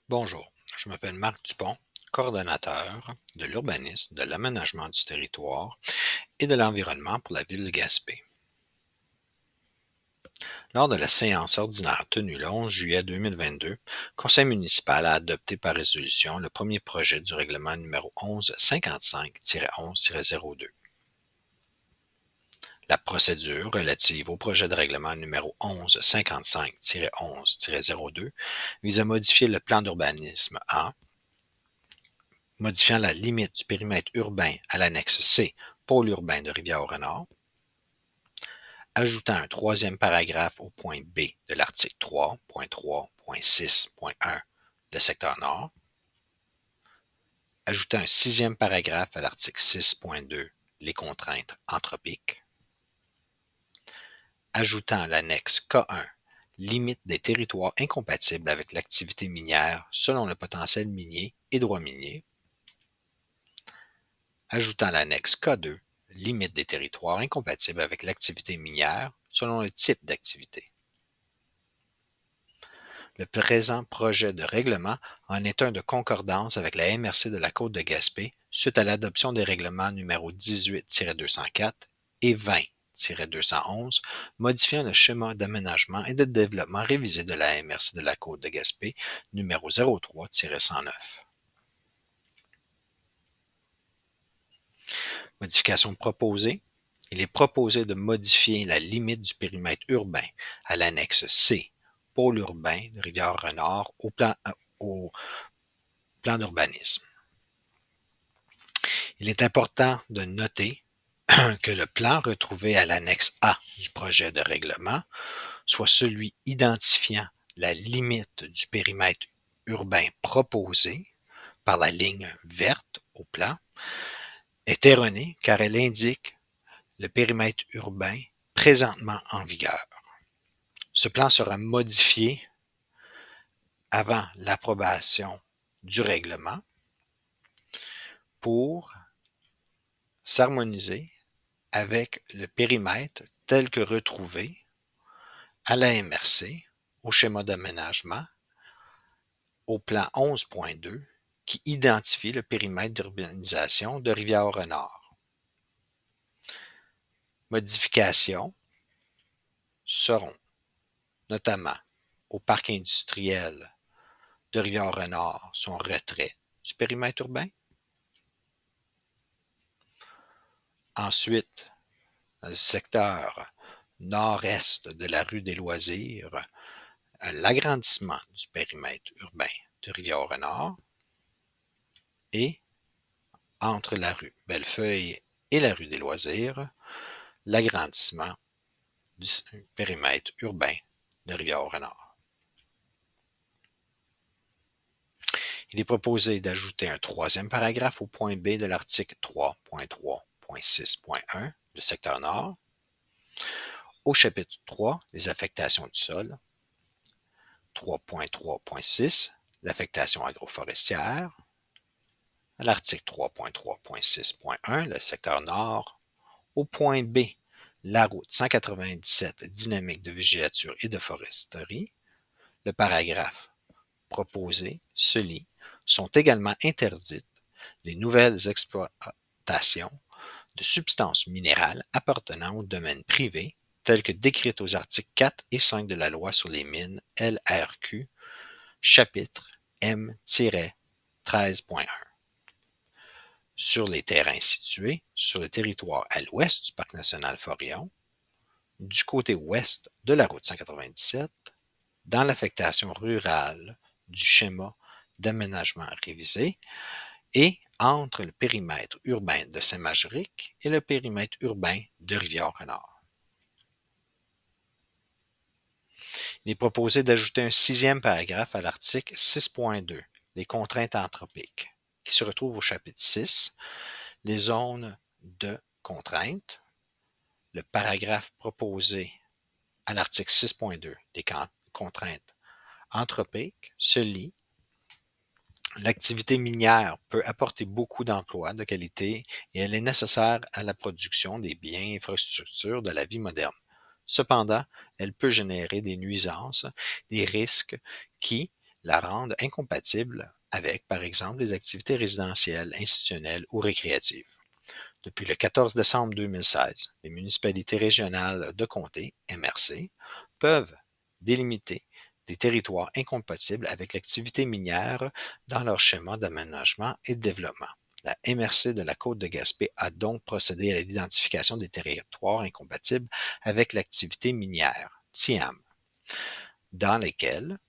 Bonjour, je m'appelle Marc Dupont, coordonnateur de l'urbanisme, de l'aménagement du territoire et de l'environnement pour la ville de Gaspé. Lors de la séance ordinaire tenue le 11 juillet 2022, le conseil municipal a adopté par résolution le premier projet du règlement numéro 1155-11-02. La procédure relative au projet de règlement numéro 1155-11-02 vise à modifier le plan d'urbanisme en modifiant la limite du périmètre urbain à l'annexe C, pôle urbain de Rivière-au-Renard, ajoutant un troisième paragraphe au point B de l'article 3.3.6.1, le secteur nord, ajoutant un sixième paragraphe à l'article 6.2, les contraintes anthropiques, ajoutant l'annexe K1, limite des territoires incompatibles avec l'activité minière selon le potentiel minier et droit minier, ajoutant l'annexe K2, limite des territoires incompatibles avec l'activité minière selon le type d'activité. Le présent projet de règlement en est un de concordance avec la MRC de la Côte de Gaspé suite à l'adoption des règlements numéro 18-204 et 20-211, modifiant le schéma d'aménagement et de développement révisé de la MRC de la Côte de Gaspé numéro 03-109. Modification proposée. Il est proposé de modifier la limite du périmètre urbain à l'annexe C, pôle urbain de Rivière-Renard au plan d'urbanisme. Il est important de noter que le plan retrouvé à l'annexe A du projet de règlement, soit celui identifiant la limite du périmètre urbain proposé par la ligne verte au plan, est erroné car elle indique le périmètre urbain présentement en vigueur. Ce plan sera modifié avant l'approbation du règlement pour s'harmoniser avec le périmètre tel que retrouvé à la MRC, au schéma d'aménagement, au plan 11.2, qui identifie le périmètre d'urbanisation de Rivière-au-Renard. Modifications seront notamment au parc industriel de Rivière-au-Renard, son retrait du périmètre urbain. Ensuite, dans le secteur nord-est de la rue des Loisirs, l'agrandissement du périmètre urbain de Rivière-au-Renard et entre la rue Bellefeuille et la rue des Loisirs, l'agrandissement du périmètre urbain de Rivière-au-Renard. Il est proposé d'ajouter un troisième paragraphe au point B de l'article 3.3.6.1, le secteur nord, au chapitre 3, les affectations du sol, 3.3.6, l'affectation agroforestière, à l'article 3.3.6.1, le secteur nord, au point B, la route 197 dynamique de villégiature et de foresterie, le paragraphe proposé se lit sont également interdites les nouvelles exploitations de substances minérales appartenant au domaine privé, telles que décrites aux articles 4 et 5 de la loi sur les mines LRQ, chapitre M-13.1. Sur les terrains situés sur le territoire à l'ouest du parc national Forillon, du côté ouest de la route 197, dans l'affectation rurale du schéma d'aménagement révisé et entre le périmètre urbain de Saint-Majoric et le périmètre urbain de Rivière-Renard. Il est proposé d'ajouter un sixième paragraphe à l'article 6.2, les contraintes anthropiques, qui se retrouve au chapitre 6, les zones de contraintes. Le paragraphe proposé à l'article 6.2 des contraintes anthropiques se lit: l'activité minière peut apporter beaucoup d'emplois de qualité et elle est nécessaire à la production des biens et infrastructures de la vie moderne. Cependant, elle peut générer des nuisances, des risques qui, la rendent incompatible avec, par exemple, les activités résidentielles, institutionnelles ou récréatives. Depuis le 14 décembre 2016, les municipalités régionales de comté, MRC, peuvent délimiter des territoires incompatibles avec l'activité minière dans leur schéma d'aménagement et de développement. La MRC de la Côte de Gaspé a donc procédé à l'identification des territoires incompatibles avec l'activité minière, TIAM, dans lesquels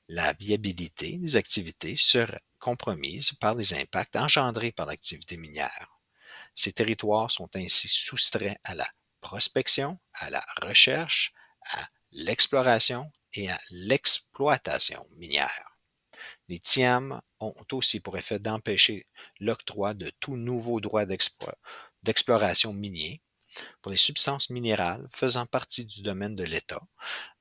la viabilité des activités serait compromise par les impacts engendrés par l'activité minière. Ces territoires sont ainsi soustraits à la prospection, à la recherche, à l'exploration et à l'exploitation minière. Les TIAM ont aussi pour effet d'empêcher l'octroi de tout nouveau droit d'exploration minier pour les substances minérales faisant partie du domaine de l'État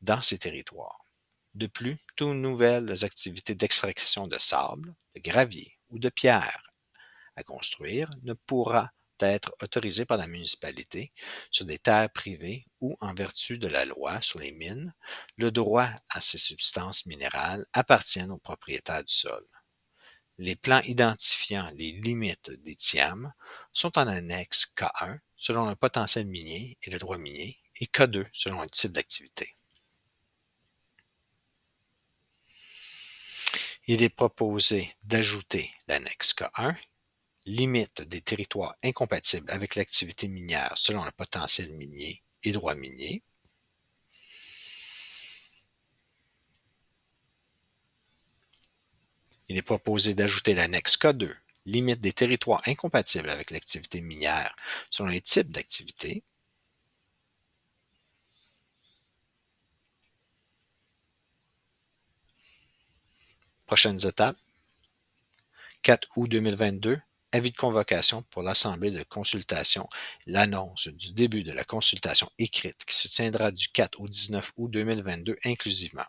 dans ces territoires. De plus, toutes nouvelles activités d'extraction de sable, de gravier ou de pierre à construire ne pourra être autorisées par la municipalité sur des terres privées ou en vertu de la loi sur les mines, le droit à ces substances minérales appartiennent aux propriétaires du sol. Les plans identifiant les limites des TIAM sont en annexe K1 selon le potentiel minier et le droit minier et K2 selon le type d'activité. Il est proposé d'ajouter l'annexe K1, limite des territoires incompatibles avec l'activité minière selon le potentiel minier et droit minier. Il est proposé d'ajouter l'annexe K2, limite des territoires incompatibles avec l'activité minière selon les types d'activités. Prochaines étapes. 4 août 2022, avis de convocation pour l'Assemblée de consultation, l'annonce du début de la consultation écrite qui se tiendra du 4 au 19 août 2022 inclusivement.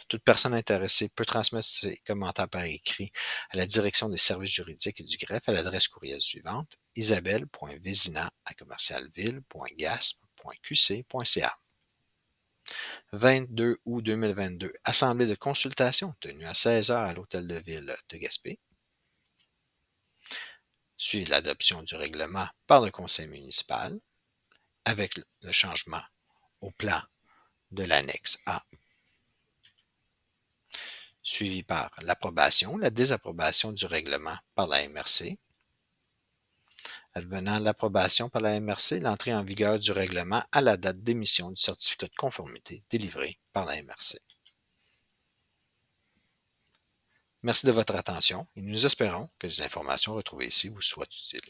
Toute personne intéressée peut transmettre ses commentaires par écrit à la direction des services juridiques et du greffe à l'adresse courriel suivante isabelle.vezina@commercialville.gasp.qc.ca. 22 août 2022, Assemblée de consultation tenue à 16 heures à l'Hôtel de Ville de Gaspé. Suit l'adoption du règlement par le conseil municipal avec le changement au plan de l'annexe A, suivi par l'approbation, la désapprobation du règlement par la MRC. Advenant l'approbation par la MRC, l'entrée en vigueur du règlement à la date d'émission du certificat de conformité délivré par la MRC. Merci de votre attention et nous espérons que les informations retrouvées ici vous soient utiles.